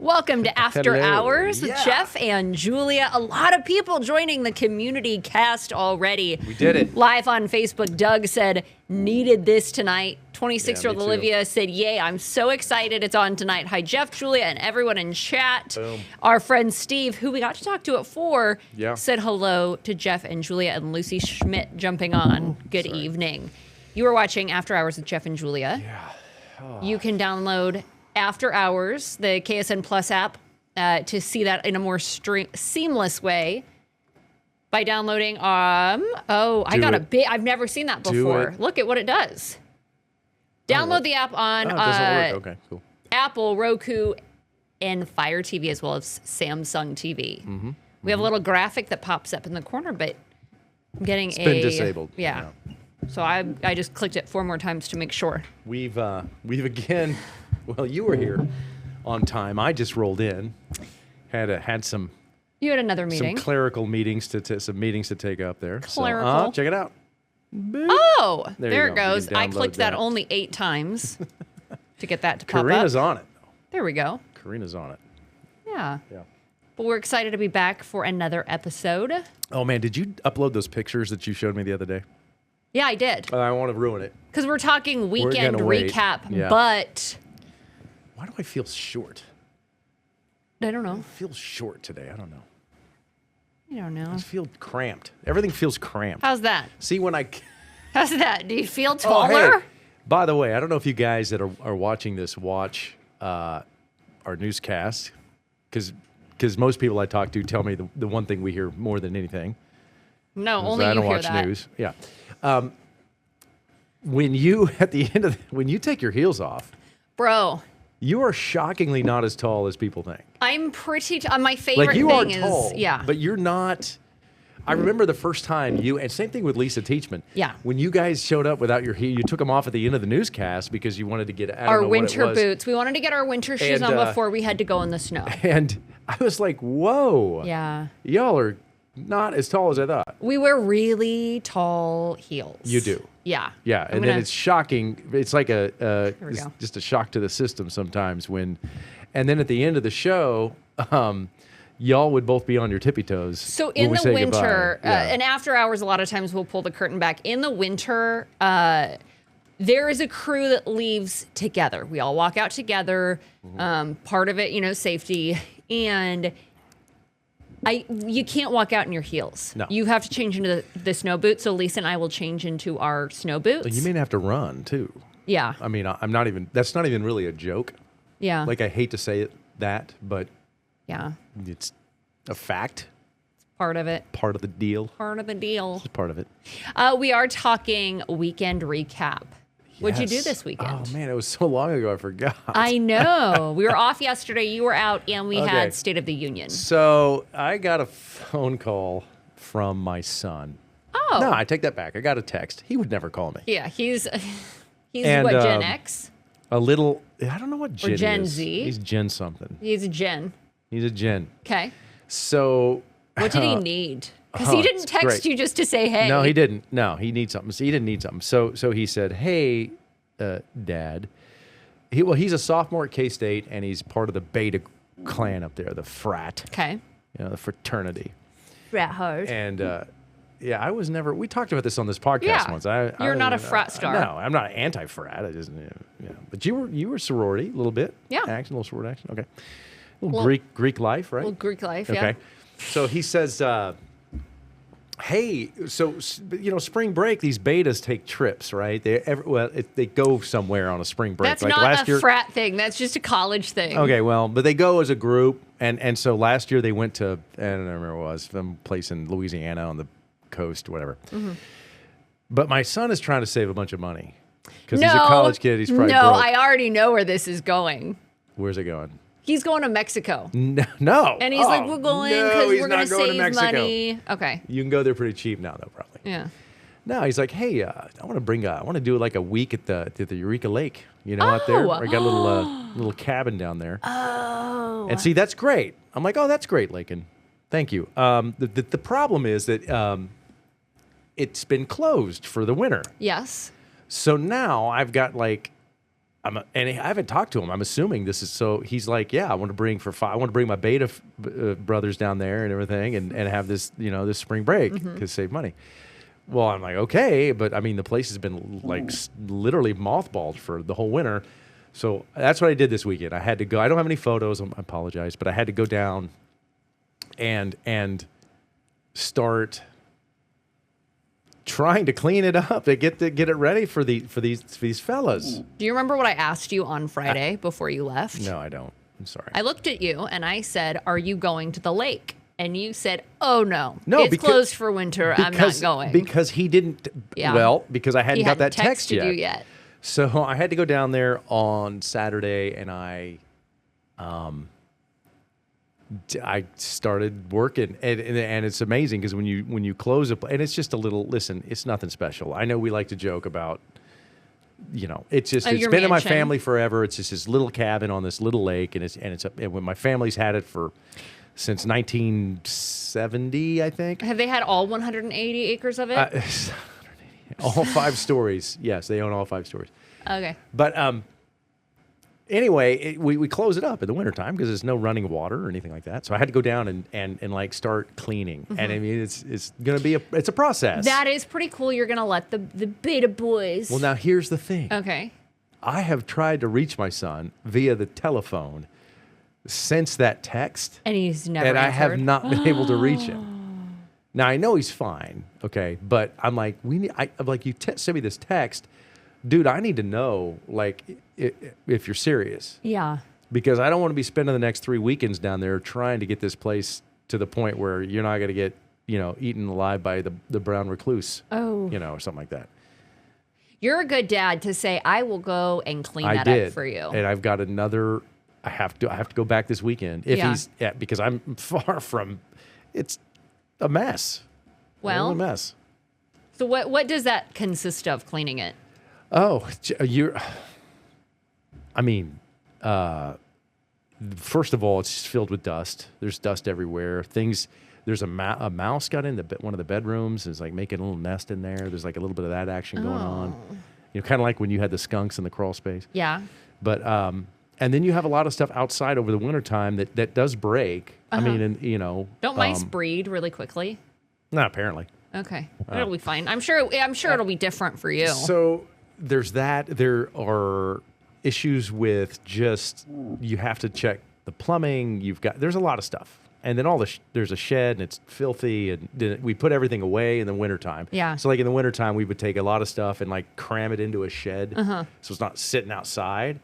Welcome to After Hello. Hours with Yeah. Jeff and Julia. A lot of people joining the community cast already. We did it. Live on Facebook, Doug said, needed this tonight. 26-year-old me too. Olivia said, yay, I'm so excited it's on tonight. Hi, Jeff, Julia, and everyone in chat. Boom. Our friend Steve, who we got to talk to at 4, Yeah. said hello to Jeff and Julia, and Lucy Schmidt jumping on. Good evening. You are watching After Hours with Jeff and Julia. Yeah. You can download After Hours, the KSN Plus app, to see that in a more seamless way by downloading. I've never seen that before. it. Look at what it does. Download the app on Oh, it doesn't work. Okay, cool. Apple, Roku, and Fire TV, as well as Samsung TV. Mm-hmm. We have a little graphic that pops up in the corner, but I'm getting It's been disabled. Yeah. So I just clicked it 4 more times to make sure. We've again. Well, you were here on time. I just rolled in. Had some You had another meeting. some clerical meetings some meetings to take up there. Clerical. So, check it out. Boop. Oh, There there you it go. You goes. can I download clicked that that. only 8 times to get that to pop Karina's up. on it. There we go. Karina's on it. Yeah. Yeah. But we're excited to be back for another episode. Oh man, did you upload those pictures that you showed me the other day? Yeah, I did. I want to ruin it. Because we're talking weekend gonna wait. recap, Yeah. but Why do I feel short? I don't know. I feel short today. I don't know. You don't know. I just feel cramped. Everything feels cramped. How's that? See, when I... How's that? Do you feel Oh, taller? hey, by the way, I don't know if you guys that are watching this watch our newscast, because most people I talk to tell me the one thing we hear more than anything. No, is only I you don't hear watch that. news. Yeah. When you at the end of when you take your heels off, Bro, you are shockingly not as tall as people think. I'm pretty my favorite Like you thing are is tall, yeah. but you're not. I remember the first time and same thing with Lisa Teachman. Yeah. When you guys showed up without your you took them off at the end of the newscast because you wanted to get I don't our know winter what it was. boots. We wanted to get our winter shoes And, on before we had to go in the snow. And I was like, whoa. Yeah. Y'all are not as tall as I thought. We wear really tall heels. You do. Yeah. Yeah. I'm And then it's shocking. It's like we go. just a shock to the system sometimes when, and then at the end of the show, y'all would both be on your tippy toes. So when in we the say winter, goodbye. Yeah. and after hours, a lot of times we'll pull the curtain back. In the winter, there is a crew that leaves together. We all walk out together. Mm-hmm. Part of it, safety. And you can't walk out in your heels. No. You have to change into the snow boots. So Lisa and I will change into our snow boots. You may have to run too. Yeah. I mean, I'm not even, that's not even really a joke. Yeah. Like I hate to say that, but yeah. it's a fact, Part of it. part of the deal. Part of the deal. It's part of it. We are talking weekend recap. What'd you do Yes. this weekend? Oh man, it was so long ago I forgot. I know. We were off yesterday. You were out, and we Okay. had State of the Union. So I got a phone call from my son. Oh. No, I take that back. I got a text. He would never call me. Yeah, he's And, what, Gen X? A little, I don't know what Gen Gen is. Z? He's Gen something. He's a Gen. He's a Gen. Okay. So. What did he need? Because he oh, didn't it's text great. you just to say, hey. No, he didn't. No, he needs something. So he didn't need something. So he said, "Hey, Dad." He's a sophomore at K-State, and he's part of the Beta clan up there, the frat. Okay. The fraternity. Frat hose. And yeah, I was never. We talked about this on this podcast Yeah. once. You're not a frat star. No, I'm not anti-frat. I just, But you were sorority a little bit. Yeah. Action, a little sorority action. Okay. A little Well- Greek life, right? Well, Greek life, yeah. Okay. So he says, "Hey, so spring break. These betas take trips, right? They go somewhere on a spring break. That's like not last a year. frat thing. That's just a college thing. Okay, well, but they go as a group, and so last year they went to I don't remember what it was, some place in Louisiana on the coast, whatever. Mm-hmm. But my son is trying to save a bunch of money because he's a college kid. He's probably No, broke. I already know where this is going. Where's it going? He's going to Mexico. No. And he's like, Oh, we're going no, because he's we're not going to going to save Mexico. money. Okay. You can go there pretty cheap now, though, probably. Yeah. No, he's like, hey, I want to do like a week at the Eureka Lake, out there. I got a little cabin down there. Oh. And see, that's great. I'm like, oh, that's great, Lakin. Thank you. The problem is that it's been closed for the winter. Yes. So now I've got like I haven't talked to him. I'm assuming this is so. He's like, yeah, I want to bring my beta brothers down there and everything, and have this this spring break because save money. Well, I'm like, okay, but I mean, the place has been like literally mothballed for the whole winter. So that's what I did this weekend. I had to go. I don't have any photos. I apologize, but I had to go down and start trying to clean it up to get it ready for these fellas. Do you remember what I asked you on Friday before you left? No, I don't. I'm sorry. I looked at you and I said, "Are you going to the lake?" And you said, "Oh no, it's because, closed for winter. I'm not going." Because he didn't. Yeah. Well, because I hadn't got that text yet. You yet. So I had to go down there on Saturday, and I started working, and it's amazing because when you close a and it's just a little. Listen, it's nothing special. I know we like to joke about. It's just it's been in my family forever. It's just this little cabin on this little lake, and when my family's had it since 1970, I think. Have they had all 180 acres of it? All 5 stories. Yes, they own all 5 stories. Okay. But anyway, we close it up in the wintertime because there's no running water or anything like that. So I had to go down and like start cleaning. And I mean, it's going to be it's a process. That is pretty cool. You're going to let the beta boys. Well, now here's the thing. Okay. I have tried to reach my son via the telephone since that text. And he's never And answered. I have not been able to reach him. Now, I know he's fine, okay? But I'm like, I'm like, you send me this text. Dude, I need to know, like, if you're serious. Yeah. Because I don't want to be spending the next 3 weekends down there trying to get this place to the point where you're not going to get, eaten alive by the brown recluse. Oh. Or something like that. You're a good dad to say, I will go and clean that up for you. And I've got another... I have to go back this weekend because I'm far from. It's a mess. Well, a mess. So what does that consist of? Cleaning it? Oh, I mean, first of all, it's just filled with dust. There's dust everywhere. There's a mouse got in one of the bedrooms. Is like making a little nest in there. There's like a little bit of that action going on. Kind of like when you had the skunks in the crawl space. Yeah. But and then you have a lot of stuff outside over the wintertime that does break. I mean, Don't mice breed really quickly? No, apparently. Okay. It'll be fine. I'm sure it'll be different for you. So there's that. There are issues with just, you have to check the plumbing. There's a lot of stuff. And then there's a shed, and it's filthy, and then we put everything away in the wintertime. Yeah. So like in the wintertime, we would take a lot of stuff and like cram it into a shed, so it's not sitting outside.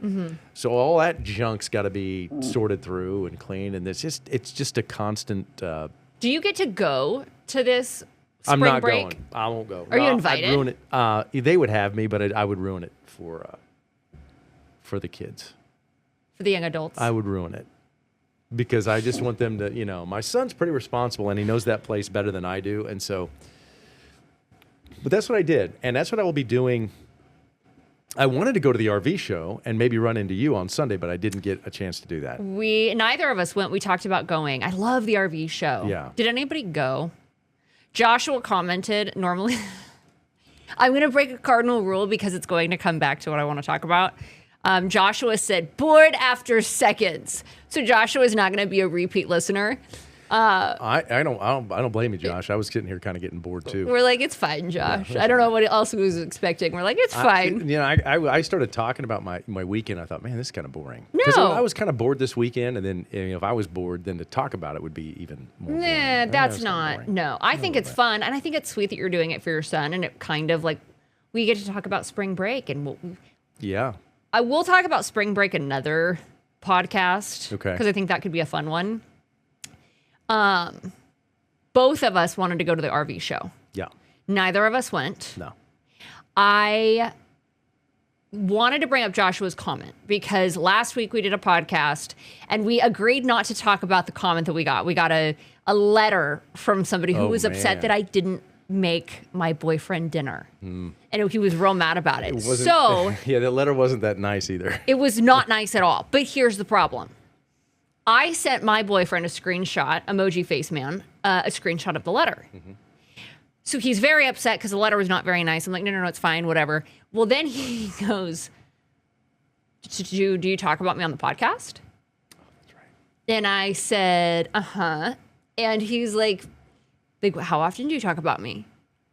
So all that junk's got to be sorted through and cleaned, and it's just a constant. Do you get to go to this spring I'm not break? going. I won't go. Are you invited? I'd ruin it. They would have me, but I would ruin it for the kids. For the young adults? I would ruin it. Because I just want them to, my son's pretty responsible and he knows that place better than I do. And so, but that's what I did. And that's what I will be doing. I wanted to go to the RV show and maybe run into you on Sunday, but I didn't get a chance to do that. Neither of us went. We talked about going. I love the RV show. Yeah. Did anybody go? Joshua commented, normally, I'm going to break a cardinal rule because it's going to come back to what I want to talk about. Joshua said, bored after seconds. So Joshua is not going to be a repeat listener. I don't blame you, Josh. I was sitting here kind of getting bored too. We're like, it's fine, Josh. I don't know what else he was expecting. We're like, it's fine. I started talking about my weekend. I thought, man, this is kind of boring. No. Because I was kind of bored this weekend, and then if I was bored, then to talk about it would be even more boring. Nah, that's not. No, I think it's fun, and I think it's sweet that you're doing it for your son, and it kind of like, we get to talk about spring break, and yeah. I will talk about spring break another podcast. Okay. Because I think that could be a fun one. Both of us wanted to go to the RV show. Yeah. Neither of us went. No. I wanted to bring up Joshua's comment because last week we did a podcast and we agreed not to talk about the comment that we got. We got a letter from somebody who was upset that I didn't make my boyfriend dinner. And he was real mad about it. So yeah, the letter wasn't that nice either. it was not nice at all. But here's the problem. I sent my boyfriend a screenshot, emoji face man, a screenshot of the letter. So he's very upset because the letter was not very nice. I'm like, no, it's fine, whatever. Well, then he goes, do you talk about me on the podcast? That's right. And I said, uh-huh. And he's like, how often do you talk about me?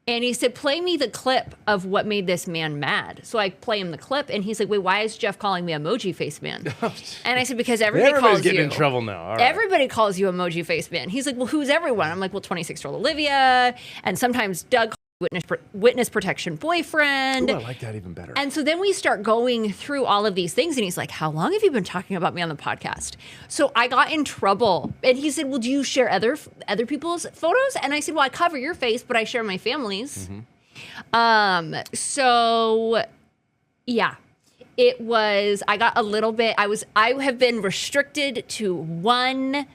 And he said, play me the clip of what made this man mad. So I play him the clip, and he's like, wait, why is Jeff calling me Emoji Face Man? And I said, because everybody's calls getting in trouble now. All right. Everybody calls you Emoji Face Man. He's like, well, who's everyone? I'm like, well, 26-year-old Olivia, and sometimes Doug, witness protection boyfriend. Ooh, I like that even better. And so then we start going through all of these things, and he's like, how long have you been talking about me on the podcast? So I got in trouble, and he said, well, do you share other people's photos? And I said, well, I cover your face, but I share my family's. So yeah, it was, I got a little bit, I have been restricted to one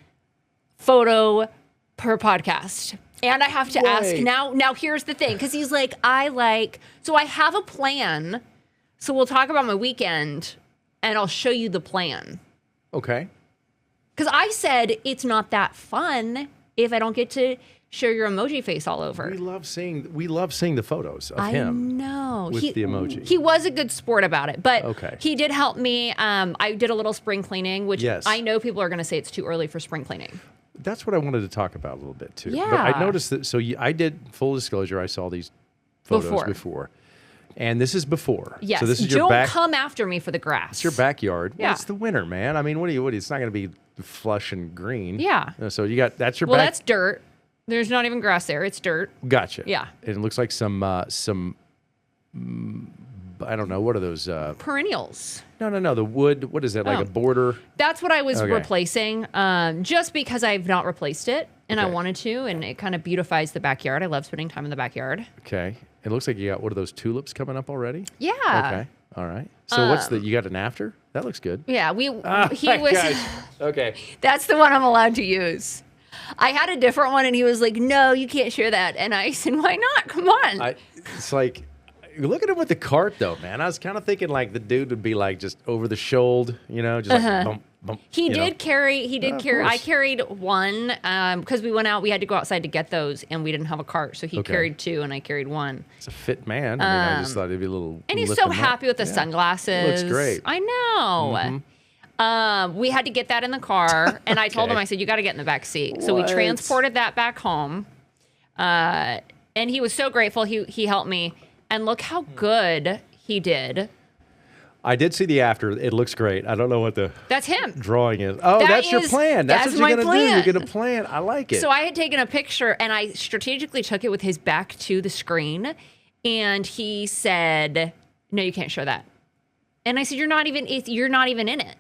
photo per podcast. And I have to ask now here's the thing, because he's like, so I have a plan. So we'll talk about my weekend and I'll show you the plan. Okay. Because I said it's not that fun if I don't get to show your emoji face all over. We love seeing the photos of him. I know. With the emoji. He was a good sport about it, but okay. He did help me. I did a little spring cleaning, which yes. I know people are going to say it's too early for spring cleaning. That's what I wanted to talk about a little bit too. Yeah. But I noticed that. So I did, full disclosure, I saw these photos before. And this is before. Yes. So this is Don't come after me for the grass. It's your backyard. Yeah. Well, it's the winter, man. I mean, what it's not going to be flush and green. Yeah. So that's your Well, that's dirt. There's not even grass there. It's dirt. Gotcha. Yeah. And it looks like some I don't know, what are those? Perennials. No. The wood, what is that, like a border? That's what I was replacing, just because I've not replaced it, and I wanted to, and it kind of beautifies the backyard. I love spending time in the backyard. Okay. It looks like you got, what are those tulips coming up already? Yeah. Okay. All right. So you got an after? That looks good. Yeah, he was. Okay. That's the one I'm allowed to use. I had a different one, and he was like, no, you can't share that. And I said, why not? Come on. It's like, look at him with the cart, though, man. I was kind of thinking like the dude would be like just over the shoulder, just like bump, bump. He did carry. I carried one because we went out. We had to go outside to get those, and we didn't have a cart, so he carried two, and I carried one. It's a fit man. I mean, I just thought it'd be a little. And he's so happy with the sunglasses. Looks great. I know. Mm-hmm. We had to get that in the car, and I told him, I said, you got to get in the back seat. So we transported that back home, and he was so grateful. He helped me. And look how good he did. I did see the after. It looks great. I don't know what That's him. Drawing is. Oh, that's your plan. That's what you're going to do. You're going to plan. I like it. So I had taken a picture, and I strategically took it with his back to the screen. And he said, no, you can't show that. And I said, you're not even in it.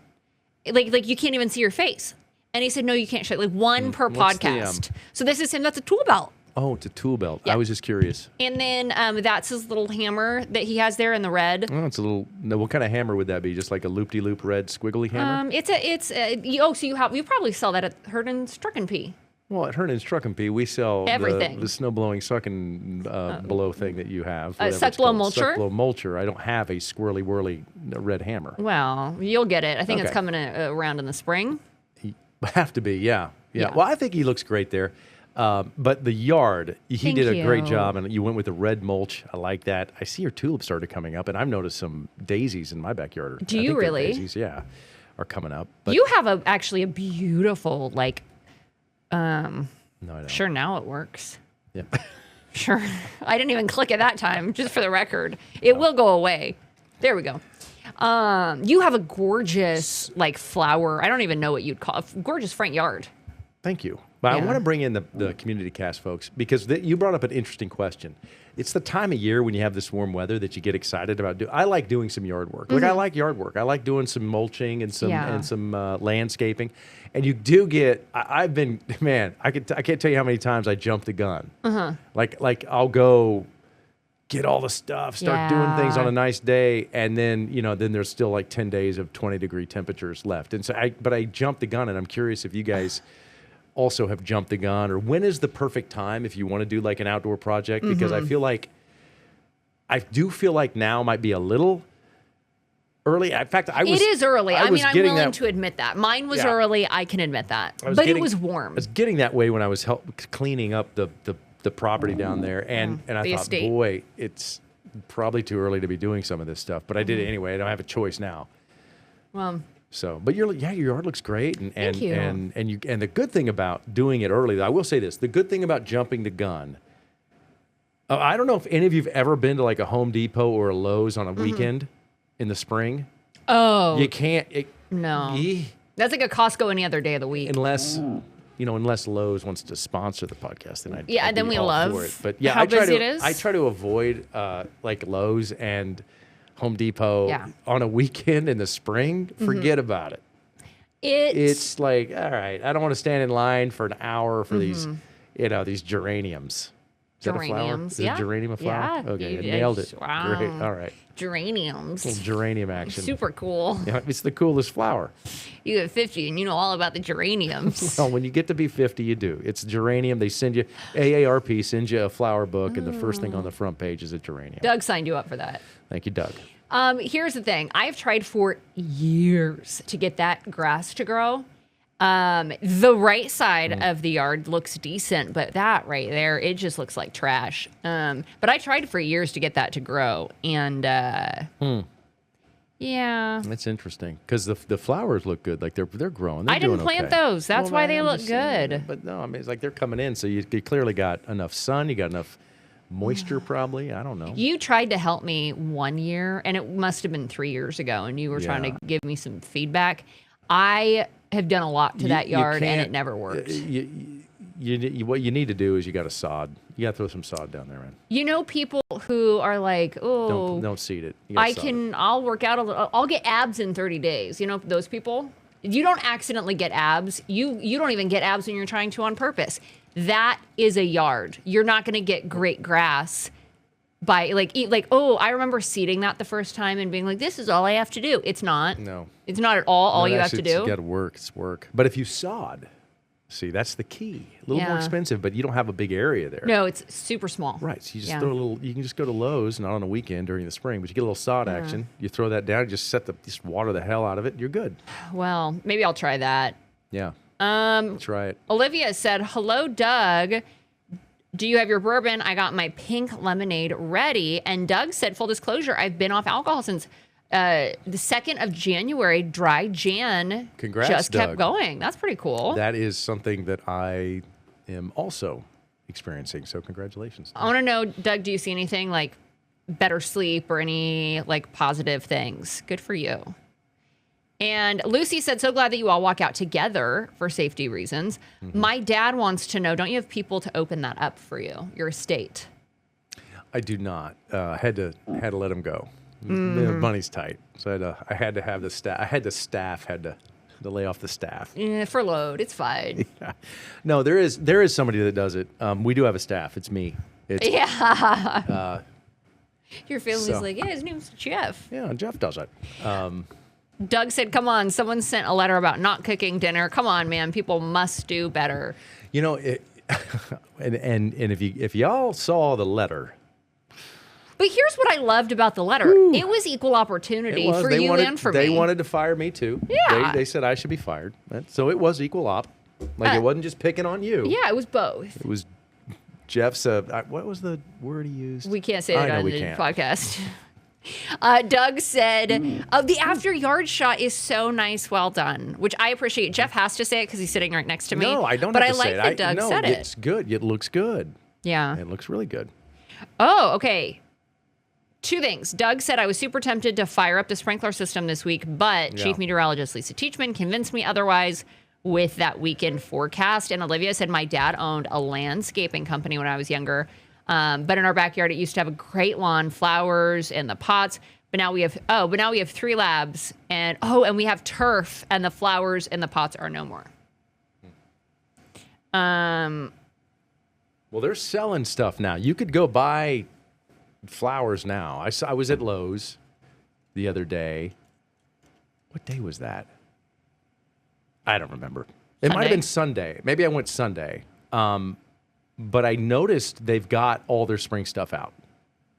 Like you can't even see your face. And he said, no, you can't show it. Like one per podcast. So this is him. That's a tool belt. Oh, it's a tool belt. Yeah. I was just curious. And then that's his little hammer that he has there in the red. Oh, it's a little. No, what kind of hammer would that be? Just like a loop-de-loop red squiggly hammer? So you probably sell that at Herndon P. Well, at Herndon P, we sell everything. The snow blowing suck and blow thing that you have. Suck blow mulcher. Suck blow mulcher. I don't have a swirly whirly red hammer. Well, you'll get it. I think it's coming around in the spring. Have to be, yeah. Well, I think he looks great there. But the yard, he did a great job, and you went with the red mulch. I like that. I see your tulips started coming up, and I've noticed some daisies in my backyard. Do you really? Daisies, yeah, are coming up. But you have actually a beautiful No, I don't. Sure, now it works. Yeah. Sure. I didn't even click it that time, just for the record. It will go away. There we go. You have a gorgeous flower. I don't even know what you'd call it. Gorgeous front yard. Thank you. But I want to bring in the community cast folks because you brought up an interesting question. It's the time of year when you have this warm weather that you get excited about. I like doing some yard work. I like yard work. I like doing some mulching and some landscaping. And you do get. I've been I can't tell you how many times I jumped the gun. Like I'll go get all the stuff, start doing things on a nice day, and then then there's still 10 days of 20-degree temperatures left. And so I jumped the gun, and I'm curious if you guys also have jumped the gun, or when is the perfect time if you want to do an outdoor project? Because I do feel like now might be a little early. In fact, it is early. I'm willing to admit that. Mine was early. I can admit that. But it was warm. I was getting that way when I was cleaning up the property down there, and I thought, estate. boy, it's probably too early to be doing some of this stuff. But I did it anyway. I don't have a choice now. Well, So, but your yard looks great, and Thank you. and the good thing about doing it early, I will say this: the good thing about jumping the gun. I don't know if any of you've ever been to like a Home Depot or a Lowe's on a weekend in the spring. oh, You can't. no. Eh, That's like a Costco any other day of the week. unless unless Lowe's wants to sponsor the podcast, then Yeah, I'd then be we all love for it. But yeah, how I try busy to it is. I try to avoid like Lowe's and Home Depot Yeah. on a weekend in the spring. Forget about it. It's like, all right, I don't want to stand in line for an hour for these geraniums. Is that a flower? Geraniums, Is yeah. a geranium a flower? Yeah, Okay, you- nailed it. wow. Great. All right. geraniums. Little geranium action. Super cool. Yeah, it's the coolest flower. You get 50 and you know all about the geraniums. Well, when you get to be 50, you do. It's geranium. They send you, AARP sends you a flower book, and the first thing on the front page is a geranium. Doug signed you up for that. Thank you, Doug. Here's the thing. I've tried for years to get that grass to grow. The right side of the yard looks decent, but that right there, it just looks like trash. But I tried for years to get that to grow, and yeah. That's interesting because the flowers look good. Like they're growing. They're I didn't doing plant okay. those. That's why they I'm look just saying, good. But no, I mean it's like they're coming in, so you clearly got enough sun. You got enough moisture, probably. I don't know. You tried to help me one year, and it must have been 3 years ago, and you were trying Yeah. to give me some feedback. I have done a lot to that You yard, and can't- it never worked. What you need to do is you got to sod. You got to throw some sod down there, man. You know, people who are like, oh, Don't seed it. You gotta sod it. I'll work out a little, I'll get abs in 30 days. You know, those people, you don't accidentally get abs. You don't even get abs when you're trying to on purpose. That is a yard. You're not going to get great grass by I remember seeding that the first time and being like, this is all I have to do. It's not. No. It's not at all No, you have to actually, do. You got to work. It's work. But if you sod, see, that's the key. A little more Yeah. expensive, but you don't have a big area there. No, it's super small. Right. So you just Yeah. throw a little. You can just go to Lowe's, not on a weekend during the spring, but you get a little sod action. You throw that down. Just just water the hell out of it. You're good. Well, maybe I'll try that. Yeah. Try it. Olivia said, hello, Doug. Do you have your bourbon? I got my pink lemonade ready. And Doug said, full disclosure, I've been off alcohol since the 2nd of January. Dry Jan Congrats, just kept Doug. going. That's pretty cool. That is something that I am also experiencing. So congratulations. I want to know, Doug, do you see anything like better sleep or any like positive things? Good for you. And Lucy said, so glad that you all walk out together for safety reasons. My dad wants to know, don't you have people to open that up for you, your estate? I do not. Had to let him go. Money's tight, so I had to have the staff. I had the staff had to lay off the staff. Furloughed, it's fine. No, there is somebody that does it. We do have a staff. It's me. It's, Yeah. Your family's so- like, yeah, his name's Jeff. Yeah, Jeff does it. Doug said, come on, someone sent a letter about not cooking dinner. Come on, man, people must do better. You know, and if y'all saw the letter, But here's what I loved about the letter. It was equal opportunity for you and for they me. wanted to fire me too. Yeah. They said I should be fired. So it was equal op. Like it wasn't just picking on you. Yeah, it was both. It was Jeff's. What was the word he used? We can't say I that know on we the can't. podcast. Doug said, the after yard shot is so nice. Well done, which I appreciate. Jeff has to say it because he's sitting right next to me. No, I don't. But have I to like say that it. Doug no, said it. It's good. It looks good. Yeah. It looks really good. Oh, okay. 2 things. Doug said I was super tempted to fire up the sprinkler system this week, but Yeah. Chief Meteorologist Lisa Teachman convinced me otherwise with that weekend forecast. And Olivia said my dad owned a landscaping company when I was younger. But in our backyard, it used to have a great lawn, flowers, and the pots. But now we have 3 labs, and we have turf, and the flowers and the pots are no more. Well, they're selling stuff now. You could go buy flowers now. I was at Lowe's the other day. What day was that? I don't remember. It might have been Sunday. Maybe I went Sunday. But I noticed they've got all their spring stuff out.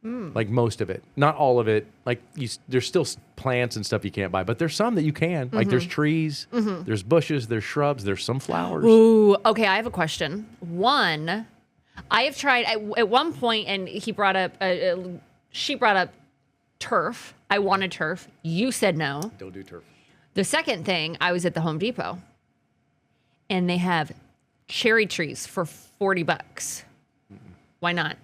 Like most of it. Not all of it. Like there's still plants and stuff you can't buy, but there's some that you can. Like there's trees, there's bushes, there's shrubs, there's some flowers. Ooh, okay. I have a question. One, I have tried at one point, and she brought up turf. I wanted turf. You said no. Don't do turf. The second thing, I was at the Home Depot, and they have cherry trees for $40. Why not?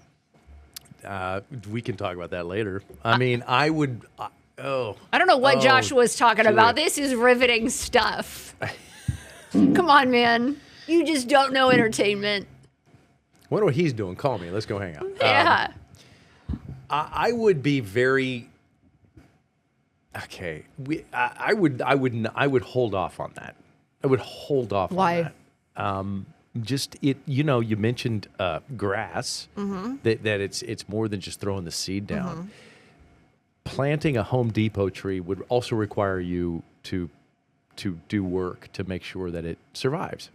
We can talk about that later. I mean, I would. I don't know what Josh was talking Julia. about. This is riveting stuff. Come on, man. You just don't know entertainment. Wonder what he's doing. Call me. Let's go hang out. Yeah. I would be very. Okay, I would hold off on that. I would hold off Why? on that. Just it, you mentioned grass. That it's more than just throwing the seed down. Planting a Home Depot tree would also require you to do work to make sure that it survives.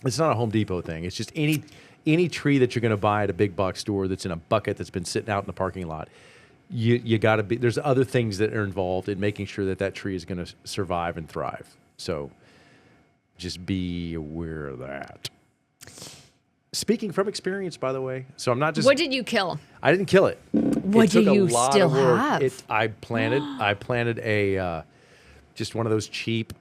It's not a Home Depot thing. It's just any tree that you're going to buy at a big box store that's in a bucket that's been sitting out in the parking lot. You got to be. There's other things that are involved in making sure that tree is going to survive and thrive. So just be aware of that. Speaking from experience, by the way, so I'm not just. What did you kill? I didn't kill it. What do you still have? I planted a just one of those cheap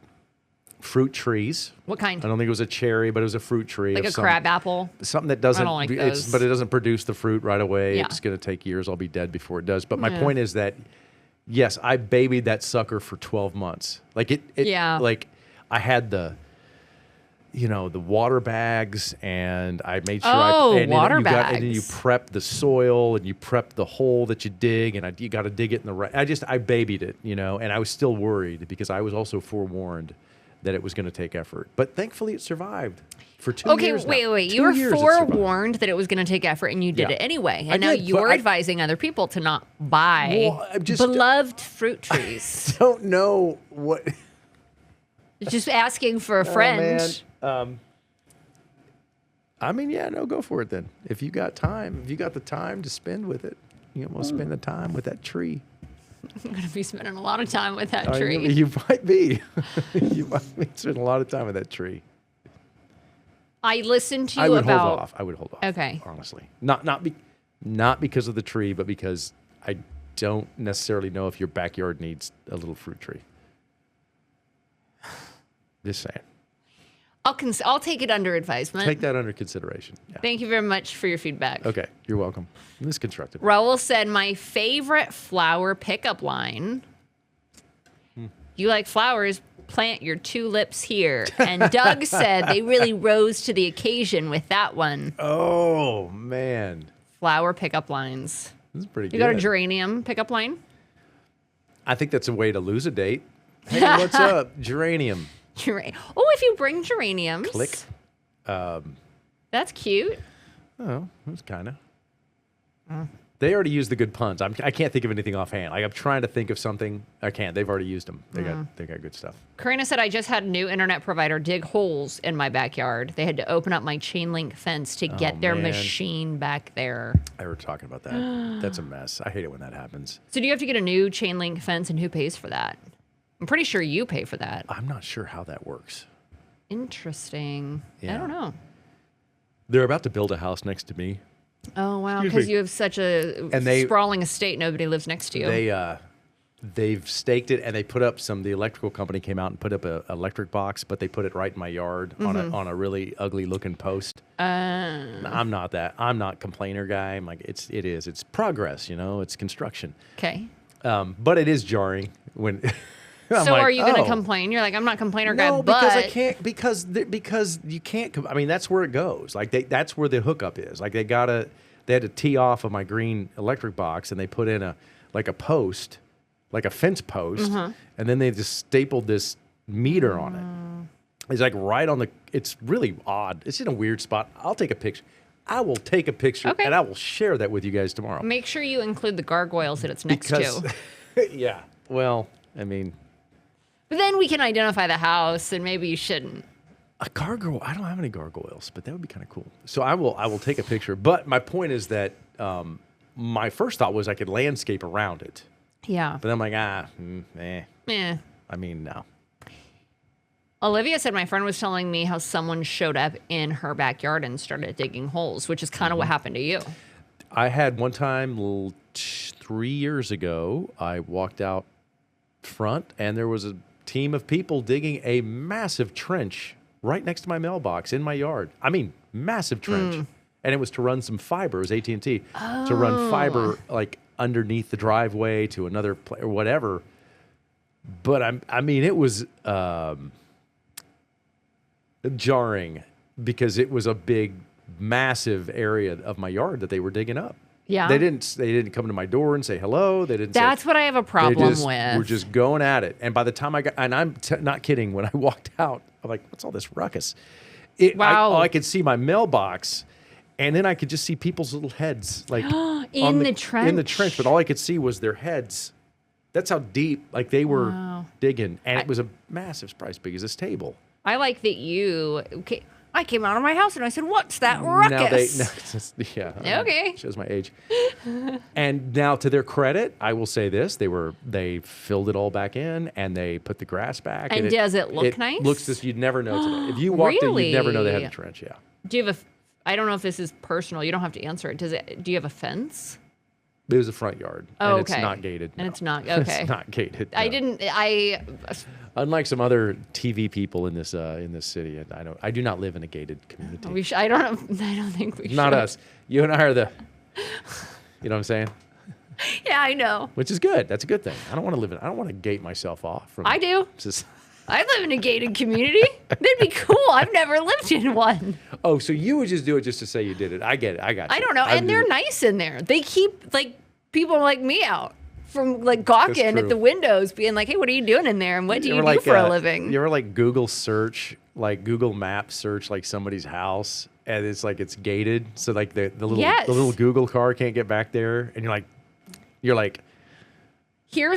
fruit trees. What kind? I don't think it was a cherry, but it was a fruit tree. Like a crab apple? Something that doesn't. I don't like those. But it doesn't produce the fruit right away. Yeah. It's going to take years. I'll be dead before it does. But my point is that, yes, I babied that sucker for 12 months. Like it. Yeah. Like I had the water bags, and I made sure water bags. And then you prep the soil, and you prep the hole that you dig, and you got to dig it in the right. I babied it, and I was still worried because I was also forewarned that it was going to take effort. But thankfully, it survived for 2 years. Okay, wait. You were forewarned that it was going to take effort, and you did it anyway. And now you're advising other people to not buy beloved fruit trees. I don't know what. Just asking for a friend. I mean, go for it then. If you got time, if you got the time to spend with it, we'll spend the time with that tree. I'm going to be spending a lot of time with that tree. You might be. You might be spending a lot of time with that tree. I listened to you about. I would hold off. Okay. Honestly, not because of the tree, but because I don't necessarily know if your backyard needs a little fruit tree. Just saying. I'll take it under advisement. Take that under consideration. Yeah. Thank you very much for your feedback. Okay, you're welcome. This is constructive. Raul said, my favorite flower pickup line. You like flowers, plant your tulips here. And Doug said they really rose to the occasion with that one. Oh, man. Flower pickup lines. This is pretty good. You got a geranium pickup line? I think that's a way to lose a date. Hey, what's up? Geranium. Oh, if you bring geraniums. Click. That's cute. Oh, that's kind of. They already used the good puns. I can't think of anything offhand. Like I'm trying to think of something. I can't. They've already used them. They got good stuff. Karina said, I just had a new internet provider dig holes in my backyard. They had to open up my chain link fence to get their machine back there. I were talking about that. That's a mess. I hate it when that happens. So do you have to get a new chain link fence, and who pays for that? I'm pretty sure you pay for that. I'm not sure how that works. Interesting. Yeah. I don't know. They're about to build a house next to me. Oh, wow. Because you have such a sprawling estate. Nobody lives next to you. They've staked it, and they put up the electrical company came out and put up an electric box, but they put it right in my yard on a really ugly looking post. I'm not a complainer guy. I'm like, it's progress, it's construction. Okay. But it is jarring when. So are you going to complain? You're like, I'm not a complainer guy, no, but... because I can't, because you can't, I mean, that's where it goes. Like, that's where the hookup is. Like, they had to tee off of my green electric box, and they put in a post, like a fence post, and then they just stapled this meter on it. It's like right on it's really odd. It's in a weird spot. I'll take a picture. I will take a picture, and I will share that with you guys tomorrow. Make sure you include the gargoyles that it's next to. Yeah. Well, I mean... But then we can identify the house, and maybe you shouldn't. A gargoyle? I don't have any gargoyles, but that would be kind of cool. So I will take a picture. But my point is that my first thought was I could landscape around it. Yeah. But I'm like, Eh. I mean, no. Olivia said my friend was telling me how someone showed up in her backyard and started digging holes, which is kind of what happened to you. I had one time 3 years ago, I walked out front, and there was team of people digging a massive trench right next to my mailbox in my yard. I mean, massive trench. And it was to run some fiber. It was AT&T to run fiber like underneath the driveway to another place or whatever. But I mean, it was jarring because it was a big, massive area of my yard that they were digging up. Yeah. They didn't come to my door and say hello. They didn't. That's what I have a problem with. We're just going at it. And by the time I'm not kidding, when I walked out, I'm like, what's all this ruckus? Wow. I could see my mailbox, and then I could just see people's little heads like in the trench. In the trench, but all I could see was their heads. That's how deep like they were digging. And it was a massive, surprise big as this table. I like that you... Okay, I came out of my house and I said, what's that ruckus? Okay. Shows my age. And now to their credit, I will say this. They filled it all back in and they put the grass back. And does it look nice? It looks as you'd never know today. If you walked in, you'd never know they had a trench, yeah. Do you have I don't know if this is personal. You don't have to answer it. Do you have a fence? It was a front yard. Oh, and okay. It's not gated. And no. it's not, okay. It's not gated. No. Unlike some other TV people in this city, I do not live in a gated community. I don't think we should. Not us. You and I are the. You know what I'm saying? Yeah, I know. Which is good. That's a good thing. I don't want to gate myself off from. I do. I live in a gated community. That'd be cool. I've never lived in one. Oh, so you would just do it just to say you did it. I get it. I got you. I don't know. And they're nice in there. They keep like people like me out from like gawking at the windows, being like, "Hey, what are you doing in there? And what do you do for a living?" You ever like Google Maps search like somebody's house, and it's like it's gated, so like the little Google car can't get back there, and you're like,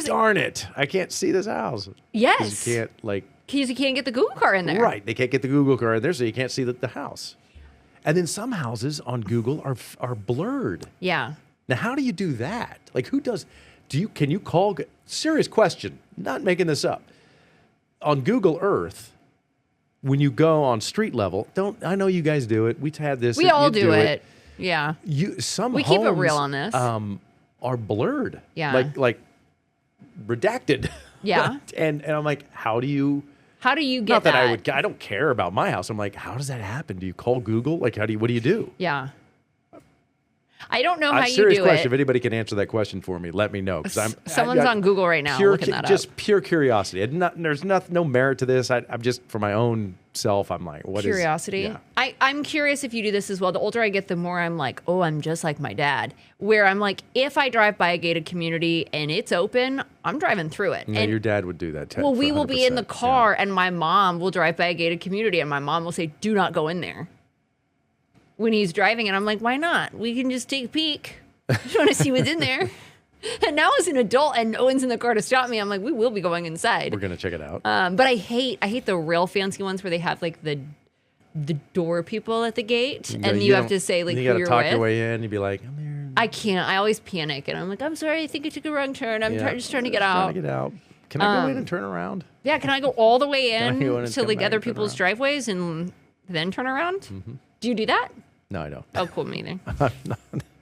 darn it, I can't see this house. Yes, you can't because you can't get the Google car in there. Right, they can't get the Google car in there, so you can't see the house. And then some houses on Google are blurred. Yeah. Now, how do you do that? Like, who does? Can you call? Serious question. Not making this up. On Google Earth, when you go on street level, I know you guys do it. We had this. We all do it. Yeah. We keep it real on this. Are blurred. Yeah. Like redacted. Yeah. and I'm like, how do you get not that? I don't care about my house. I'm like, how does that happen? Do you call Google? Like, what do you do? Yeah. I don't know how you serious do question. it. If anybody can answer that question for me, let me know. Someone's on Google right now looking that up. Just pure curiosity. There's no merit to this. I'm just, for my own self, I'm like, what curiosity? is... Curiosity? Yeah. I'm curious if you do this as well. The older I get, the more I'm like, oh, I'm just like my dad. Where I'm like, if I drive by a gated community and it's open, I'm driving through it. No, your dad would do that. Well, we will be in the car and my mom will drive by a gated community and my mom will say, do not go in there. When he's driving, and I'm like, why not? We can just take a peek. I just want to see what's in there. And now as an adult and no one's in the car to stop me, I'm like, we will be going inside. We're going to check it out. But I hate the real fancy ones where they have like the door people at the gate. And you have to say like who you're with. You got to talk your way in. You'd be like, I'm there. I can't. I always panic. And I'm like, I'm sorry. I think I took a wrong turn. I'm just trying to get out. Can I go in and turn around? Yeah. Can I go all the way in to like other people's driveways and then turn around? Mm-hmm. Do you do that? No, I don't. Oh, cool, me neither.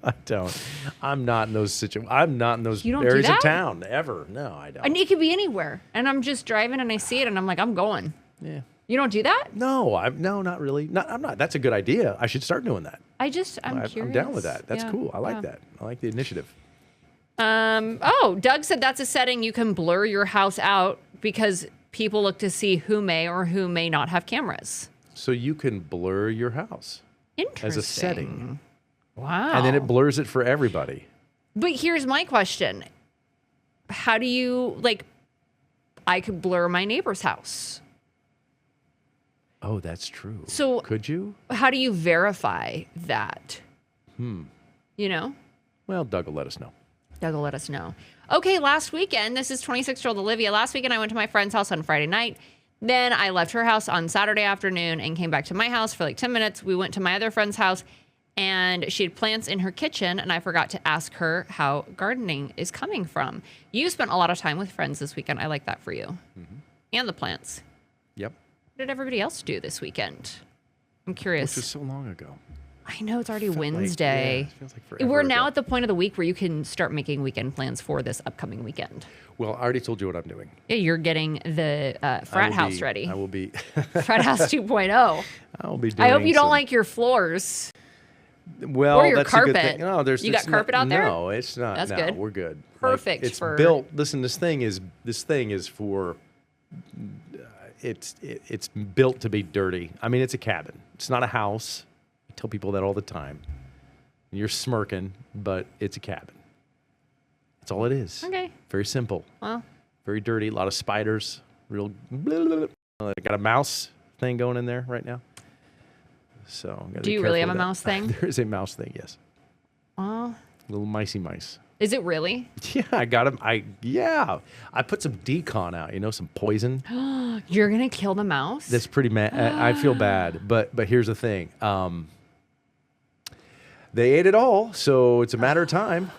I don't. I'm not in those situations. I'm not in those areas of town ever. No, I don't. And it could be anywhere. And I'm just driving and I see it and I'm like, I'm going. Yeah. You don't do that? No, not really. I'm not. That's a good idea. I should start doing that. I'm curious. I'm down with that. That's cool. I like that. I like the initiative. Doug said that's a setting you can blur your house out because people look to see who may or who may not have cameras. So you can blur your house. Interesting. As a setting. Wow. And then it blurs it for everybody. But here's my question. How do you, I could blur my neighbor's house. Oh, that's true. So could you? How do you verify that? You know? Well, Doug will let us know. Doug will let us know. Okay, last weekend, this is 26-year-old Olivia. Last weekend, I went to my friend's house on Friday night. Then I left her house on Saturday afternoon and came back to my house for like 10 minutes. We went to my other friend's house and she had plants in her kitchen and I forgot to ask her how gardening is coming from. You spent a lot of time with friends this weekend. I like that for you. Mm-hmm. And the plants. Yep. What did everybody else do this weekend? I'm curious. Which was so long ago. I know it's already Felt like- Wednesday. yeah, it feels like forever We're now ago. at the point of the week where you can start making weekend plans for this upcoming weekend. Well, I already told you what I'm doing. Yeah, you're getting the frat house ready. I will be. Frat house 2.0. I will be doing. I hope you don't some- like your floors. Well, or your that's a good carpet. thing. No, there's You got it's not- carpet out there? No, it's not. That's no, good. We're good. Perfect It's for- built. Listen, this thing is for. It's built to be dirty. I mean, it's a cabin. It's not a house. I tell people that all the time. You're smirking, but it's a cabin. That's all it is. Okay. Very simple. Well, Very dirty. A lot of spiders. Real. I got a mouse thing going in there right now. So I'm gotta do be you really have careful a with mouse that. thing? There is a mouse thing. Yes. Well, Little micey mice. is it really? Yeah, I got him. I put some decon out. Some poison. You're going to kill the mouse? That's pretty mad. I feel bad, but here's the thing. They ate it all, so it's a matter of time.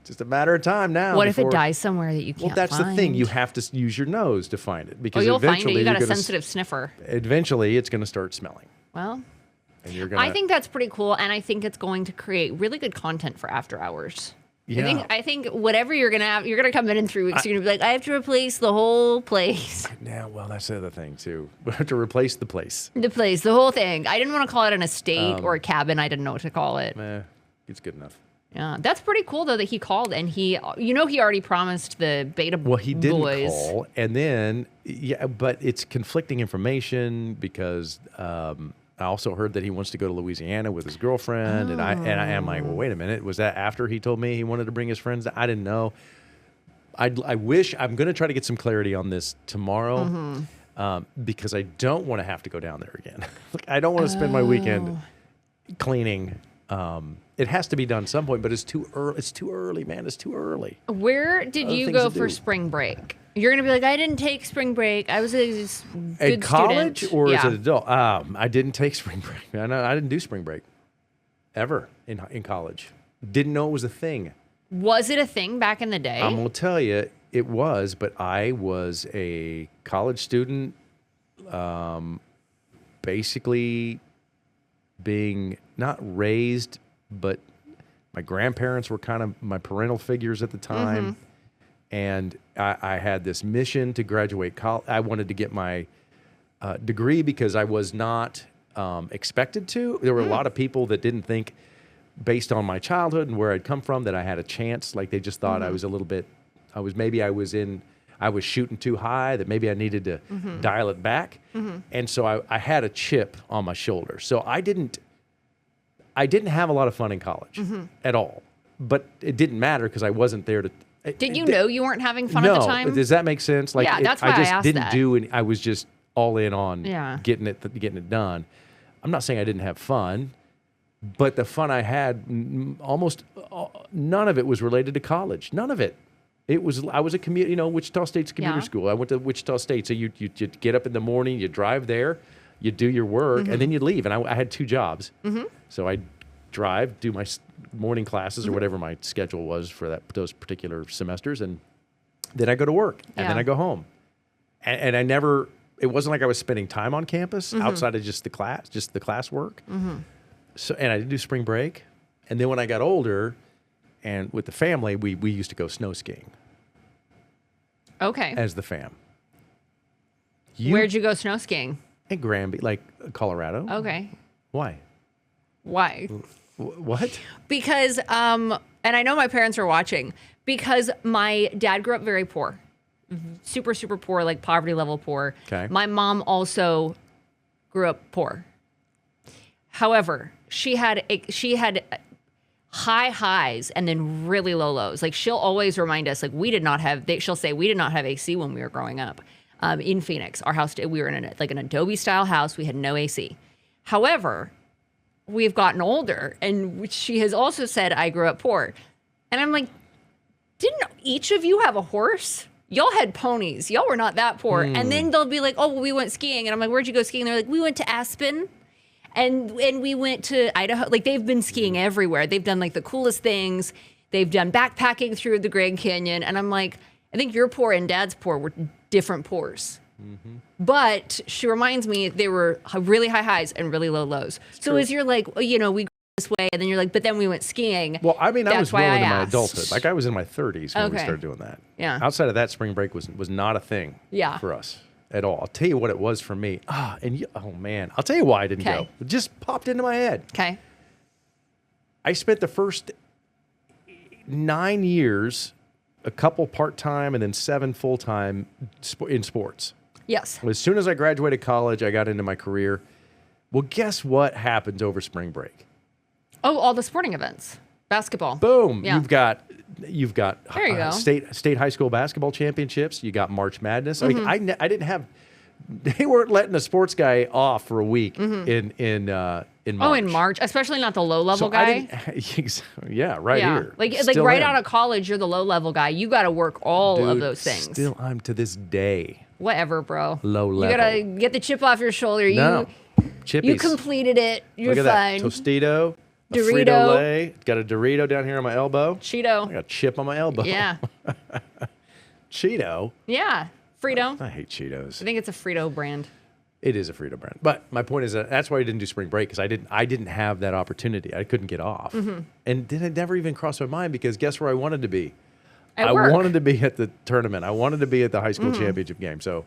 Just a matter of time now. What if it before- dies somewhere that you can't Well, that's find? the thing. You have to use your nose to find it Oh, because you'll find it. eventually You got you're a gonna sensitive sniffer. Eventually, it's going to start smelling, Well, and you're going to. I think that's pretty cool, and I think it's going to create really good content for after hours. Yeah. I think whatever you're gonna have, you're gonna come in 3 weeks. You're gonna be like, I have to replace the whole place, Yeah, well, that's the other thing too. We have to replace the place. the whole thing. I didn't want to call it an estate or a cabin. I didn't know what to call it. It's good enough. Yeah, that's pretty cool though that he called and he already promised the beta Well, he didn't boys. call, and then but it's conflicting information because I also heard that he wants to go to Louisiana with his girlfriend, and I am like, well, wait a minute, was that after he told me he wanted to bring his friends? I didn't know. I wish I'm going to try to get some clarity on this tomorrow because I don't want to have to go down there again. I don't want to spend my weekend cleaning. It has to be done at some point, but it's too early. It's too early, man. It's too early. Where did Other you things go to for do. spring break? You're gonna be like, I didn't take spring break. I was a good At college student. or yeah. as an adult? I didn't take spring break. I didn't do spring break ever in college. Didn't know it was a thing. Was it a thing back in the day? I'm gonna tell you, it was. But I was a college student, basically being not raised, but my grandparents were kind of my parental figures at the time. And I had this mission to graduate college. I wanted to get my degree because I was not expected to. There were a lot of people that didn't think, based on my childhood and where I'd come from, that I had a chance. Like they just thought I was a little bit, I was shooting too high, that maybe I needed to dial it back. And so I had a chip on my shoulder. So I didn't have a lot of fun in college at all. But it didn't matter because I wasn't there to. Did you know you weren't having fun at the time? Does that make sense? Like Yeah, that's why I just asked didn't that. do any. I was just all in on Yeah. getting it done. I'm not saying I didn't have fun, but the fun I had, almost none of it was related to college. None of it. I was a Wichita State's commuter Yeah. school. I went to Wichita State, so you get up in the morning, you drive there, you do your work, and then you leave. And I had 2 jobs, so I drive, do my morning classes or whatever my schedule was for those particular semesters, and then I go to work, and then Yeah. I go home. And I never. It wasn't like I was spending time on campus outside of just the classwork. So, and I did do spring break, and then when I got older, and with the family, we used to go snow skiing Okay. as the fam. Where'd you go snow skiing? In Granby, like Colorado. Okay. Why? Why? What? Because, and I know my parents are watching, because my dad grew up very poor. Super, super poor, like poverty level poor. Okay. My mom also grew up poor. However, she had high highs and then really low lows. Like she'll always remind us, like she'll say we did not have AC when we were growing up. In Phoenix, our house, we were in an Adobe style house. We had no AC. However, we've gotten older, and she has also said I grew up poor. And I'm like, didn't each of you have a horse? Y'all had ponies. Y'all were not that poor. And then they'll be like, oh, well, we went skiing. And I'm like, where'd you go skiing? They're like, we went to Aspen. And we went to Idaho. Like, they've been skiing everywhere. They've done, like, the coolest things. They've done backpacking through the Grand Canyon. And I'm like, I think your poor and Dad's poor were different poors. But she reminds me they were really high highs and really low lows. So true. as you're like, we grew this way, and then you're like, but then we went skiing. Well, I mean, I was That's why well I into my asked. adulthood. Like I was in my 30s when we Okay. started doing that. Yeah. Outside of that, spring break was not a thing Yeah. for us at all. I'll tell you what it was for me. Oh man, I'll tell you why I didn't Okay. go. It just popped into my head. Okay. I spent the first 9 years, a couple part-time and then 7 full-time in sports. Yes. As soon as I graduated college, I got into my career. Well, guess what happens over spring break? Oh, all the sporting events. Basketball. Boom! Yeah. You've got There you go. state high school basketball championships. You got March Madness. Mm-hmm. Like I didn't have. They weren't letting a sports guy off for a week in March. Oh, in March, especially not the low level So guy. yeah, right Yeah. here. Like Still right am. out of college, you're the low level guy. You got to work all of Dude, those things. Still, I'm to this day Whatever, bro. low You level. gotta get the chip off your shoulder. No, You chippies. completed it. You're Look at fine. that Tostito, a Dorito. Frito-Lay. Got a Dorito down here on my elbow. I Cheeto. got a chip on my elbow. Yeah. Cheeto. Yeah. Frito. I hate Cheetos. I think it's a Frito brand. It is a Frito brand. But my point is that's why I didn't do spring break, because I didn't have that opportunity. I couldn't get off. Mm-hmm. And then it never even crossed my mind, because guess where I wanted to be? At I work. wanted to be at the tournament. I wanted to be at the high Mm-hmm. school championship game. So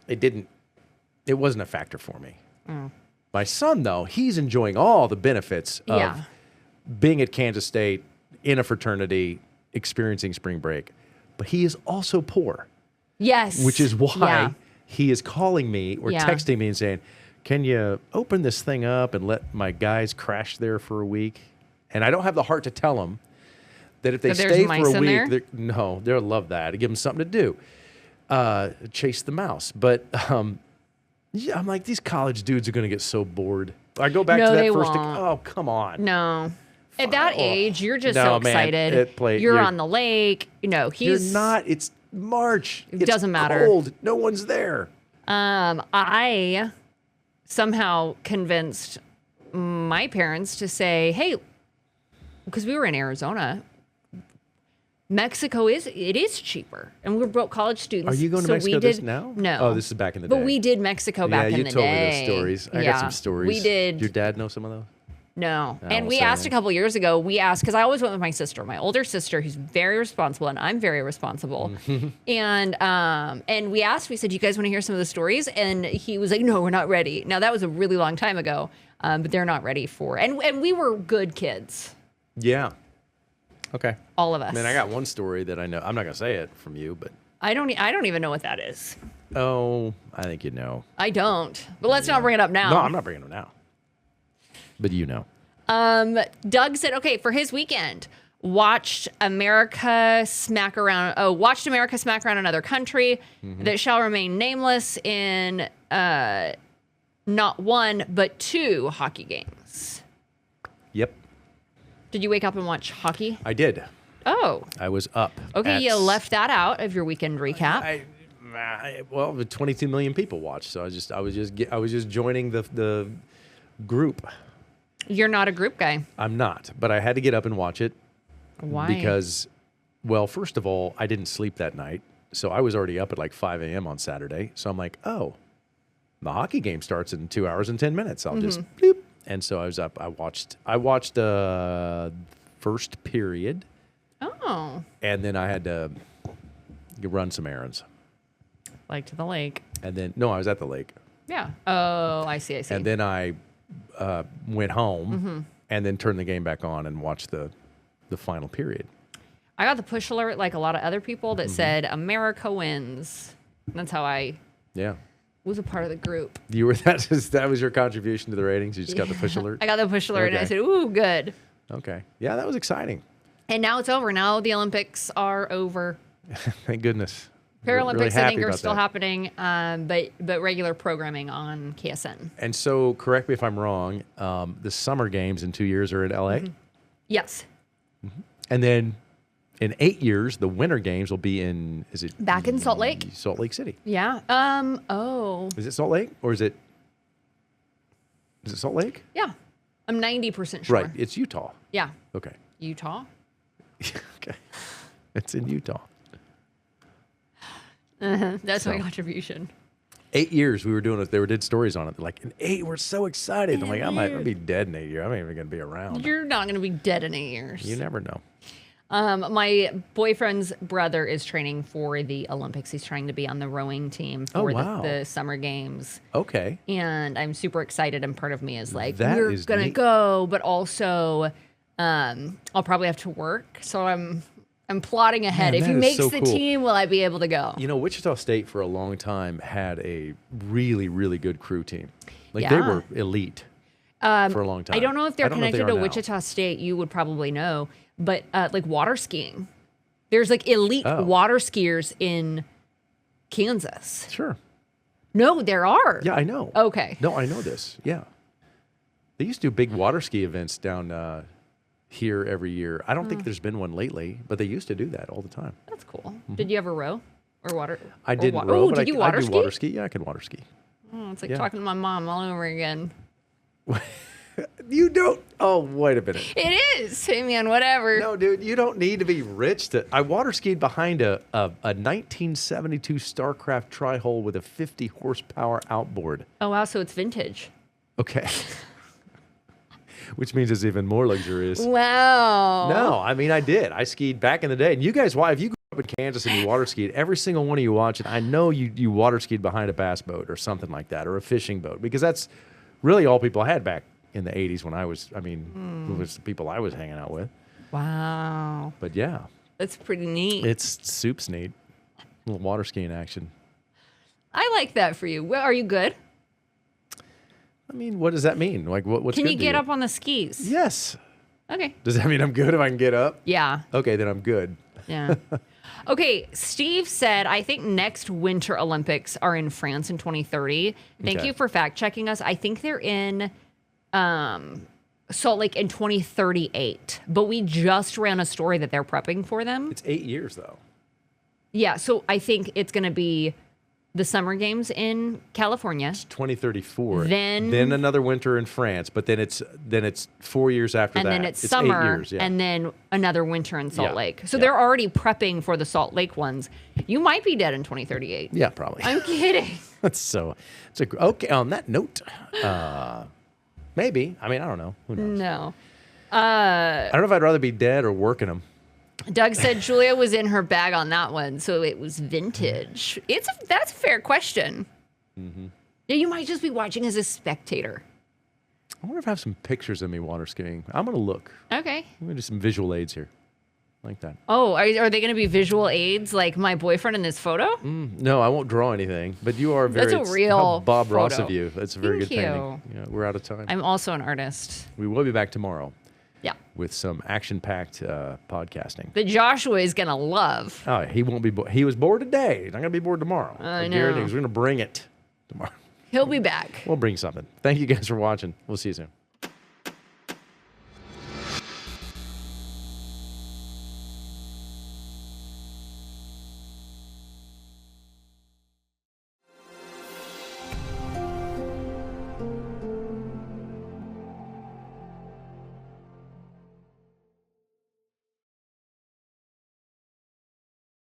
it wasn't a factor for me. Mm. My son, though, he's enjoying all the benefits of Yeah. being at Kansas State in a fraternity, experiencing spring break. But he is also poor, Yes. which is why Yeah. he is calling me or Yeah. texting me and saying, can you open this thing up and let my guys crash there for a week? And I don't have the heart to tell them that if they That there's stay mice for a in week, there? they'll love that. To give them something to do, chase the mouse. But yeah, I'm like, these college dudes are going to get so bored. I go back No, to that they first. won't. Oh, come on. No. At that Oh. age, you're just No, so man, excited. you're- You're on the lake. You're He's not. It's March. It It's doesn't matter. Cold. No one's there. I somehow convinced my parents to say, hey, because we were in Arizona, Mexico is cheaper, and we're both college students. Are you going to so Mexico we did, this now? No. Oh, this is back in the day. But we did Mexico Yeah, back in you the told me day. those stories. I Yeah. got some stories. We did. Your dad know some of those? No. I And won't we say asked a anything. couple years ago, because I always went with my sister, my older sister, who's very responsible, and I'm very responsible. And we asked, we said, you guys want to hear some of the stories? And he was like, no, we're not ready. Now, that was a really long time ago, but they're not ready for it. And we were good kids, Yeah. Okay. all of us. I mean, I got one story that I know. I'm not going to say it from you, but I don't even know what that is. I think you know. I don't. But let's not bring it up now. No, I'm not bringing it now. But you know. Doug said, okay, for his weekend, watched America smack around another country that shall remain nameless in not one, but 2 hockey games. Yep. Did you wake up and watch hockey? I did. Oh, I was up. okay. at You left that out of your weekend recap. Well, 22 million people watched, so I was just joining the group. You're not a group guy. I'm not, but I had to get up and watch it. Why? Because, well, first of all, I didn't sleep that night, so I was already up at like 5 a.m. on Saturday. So I'm like, oh, the hockey game starts in 2 hours and 10 minutes. I'll just bloop. And so I was up. I watched the first period, Oh, and then I had to run some errands. like to the lake. And then no, I was at the lake. Yeah. Oh, I see. And then I went home and then turned the game back on and watched the final period. I got the push alert like a lot of other people that said America wins. That's how I Yeah. was a part of the group. You were that was your contribution to the ratings. You just got the push alert. I got the push alert and I Okay. said, ooh, good. Okay. Yeah, that was exciting. And now it's over. Now the Olympics are over. Thank goodness. Paralympics, Really I happy think, are about still that. happening, but regular programming on KSN. And so, correct me if I'm wrong. The summer games in 2 years are in LA, Yes. and then in 8 years, the winter games will be in. Is it Back in Salt Lake. Salt Lake City. Yeah. Oh. Is it Salt Lake or is it Salt Lake? Yeah. I'm 90% sure. Right. It's Utah. Yeah. Okay. Utah. Okay. It's in Utah. That's my So. contribution. 8 years we were doing it. They did stories on it. They're like, in 8, we're so excited. I'm like, I might be dead in 8 years. I'm not even going to be around. You're not going to be dead in 8 years. You never know. My boyfriend's brother is training for the Olympics. He's trying to be on the rowing team for wow. the Summer Games. Okay. And I'm super excited. And part of me is like, That we're is going to neat. go, but also I'll probably have to work. So I'm plotting ahead. Man, if he that is makes so the cool. team, will I be able to go? You know, Wichita State for a long time had a really, really good crew team. Like they Yeah. were elite for a long time. I don't know if they're I don't know if connected they to are now. Wichita State. You would probably know. But like water skiing. There's like elite Oh. water skiers in Kansas. Sure. No, there are. Yeah, I know. Okay. No, I know this. Yeah. They used to do big water ski events down here every year. I don't think there's been one lately, but they used to do that all the time. That's cool. Did you ever row or water? I or didn't wa- row, Oh, but did you I water do ski? water ski. Yeah, I can water ski. Oh, it's like Yeah. talking to my mom all over again. You don't. Oh, wait a minute. It is. Hey, man, whatever. No, dude, you don't need to be rich to. I water skied behind a 1972 Starcraft tri-hull with a 50 horsepower outboard. Oh, wow. So it's vintage. Okay. Which means it's even more luxurious. Wow. No, I mean, I did. I skied back in the day. And you guys, why? If you grew up in Kansas and you water skied, every single one of you watching, I know you water skied behind a bass boat or something like that, or a fishing boat, because that's really all people had back in the 80s when I was, it was the people I was hanging out with. Wow. But yeah, That's pretty neat. it's soup's neat. A little water skiing action. I like that for you. Well, are you good? I mean, what does that mean? Like, what's Can good you to get up on the skis? Yes. Okay. Does that mean I'm good if I can get up? Yeah. Okay, then I'm good. Yeah. Okay, Steve said, I think next Winter Olympics are in France in 2030. Thank Okay. you for fact checking us. I think they're in Salt Lake in 2038, but we just ran a story that they're prepping for them. It's 8 years, though. Yeah, so I think it's going to be the Summer Games in California. 2034. Then another winter in France, but then it's 4 years after and that. then it's 8 summer, years, yeah. and then another winter in Salt Yeah, Lake. So yeah. they're already prepping for the Salt Lake ones. You might be dead in 2038. Yeah, probably. I'm kidding. Okay. On that note, maybe. I mean, I don't know. Who knows? No. I don't know if I'd rather be dead or working them. Doug said Julia was in her bag on that one, so it was vintage. That's a fair question. Mm-hmm. Yeah, you might just be watching as a spectator. I wonder if I have some pictures of me water skiing. I'm gonna look. Okay. I'm gonna do some visual aids here, like that. Oh, are they going to be visual aids like my boyfriend in this photo? No, I won't draw anything. But you are very. That's a it's real how Bob Ross photo. of you. That's a very Thank good you. painting. Yeah, we're out of time. I'm also an artist. We will be back tomorrow Yeah. with some action-packed podcasting. That Joshua is going to love. Oh, he won't be. He was bored today. He's not gonna be bored tomorrow. I guarantee know. He's gonna bring it tomorrow. He'll be back. We'll bring something. Thank you guys for watching. We'll see you soon.